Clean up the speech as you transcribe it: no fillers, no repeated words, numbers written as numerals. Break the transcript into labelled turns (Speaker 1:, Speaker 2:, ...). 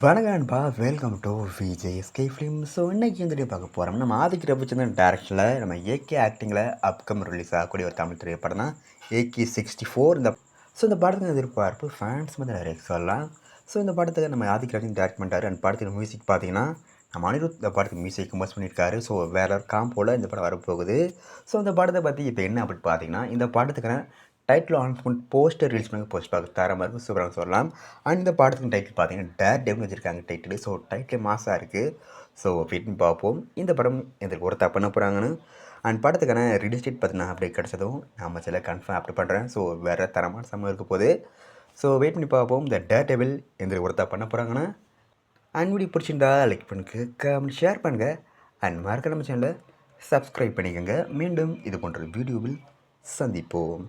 Speaker 1: வணக்கம் நண்பா, welcome to VJSK film. So இன்றைக்கி வந்துட்டு பார்க்க போகிறோம். நம்ம ஆதிக் ரவிச்சந்திரன் டேரக்ஷனில் நம்ம ஏகே ஆக்டிங்கில் அப்கமிங் ரிலீஸ் ஆகக்கூடிய ஒரு தமிழ் திரைப்படம் தான் AK64. இந்த படத்துக்கு எதிர்பார்ப்பு ஃபேன்ஸ் வந்து நிறைய சொல்லலாம். ஸோ இந்த படத்துக்கு நம்ம ஆதிக் ரவிச்சந்திரன் டேரக்ட் பண்ணிட்டாரு. அந்த படத்துக்கு மியூசிக் பார்த்தீங்கன்னா நம்ம அனிருத் இந்த படத்துக்கு மியூசிக் கம்போஸ் பண்ணியிருக்காரு. ஸோ வேறு காம்போவில் இந்த படம் வரப்போகுது. ஸோ இந்த படத்தை பற்றி இப்போ என்ன அப்படின்னு பார்த்தீங்கன்னா, இந்த படத்துக்கான டைட்டில் அனௌன்ஸ்மெண்ட் போஸ்டர் ரிலீஸ் பண்ணி போஸ்ட் பார்க்க தரமாக இருக்கும், சூப்பராக சொல்லலாம். அண்ட் இந்த படத்துக்கு டைட்டில் பார்த்தீங்கன்னா டேர் டெவ்னு வச்சுருக்காங்க டைட்டில். ஸோ டைட்டில் மாசாக இருக்குது. ஸோ வெயிட் பார்ப்போம் இந்த படம் எங்களுக்கு ஒருத்தா பண்ண போகிறாங்கன்னு. அண்ட் படத்துக்கான ரிலீஸ் டேட் பார்த்தீங்கன்னா அப்படியே கிடச்சதும் நம்ம சில கன்ஃபார்ம் அப்ளை பண்ணுறேன். ஸோ வேறு தரமான சமயம் இருக்க போகுது. ஸோ வெயிட் பண்ணி பார்ப்போம் இந்த டேர் டெவில் எங்களுக்கு ஒருத்தா பண்ண போகிறாங்கன்னு. அண்ட் வீடியோ பிடிச்சிருந்தா லைக் பண்ணுங்க, கமெண்ட் ஷேர் பண்ணுங்கள். அண்ட் மறக்க நம்ம சேனலை சப்ஸ்கிரைப் பண்ணிக்கோங்க. மீண்டும் இது போன்ற வீடியோவில் சந்திப்போம்.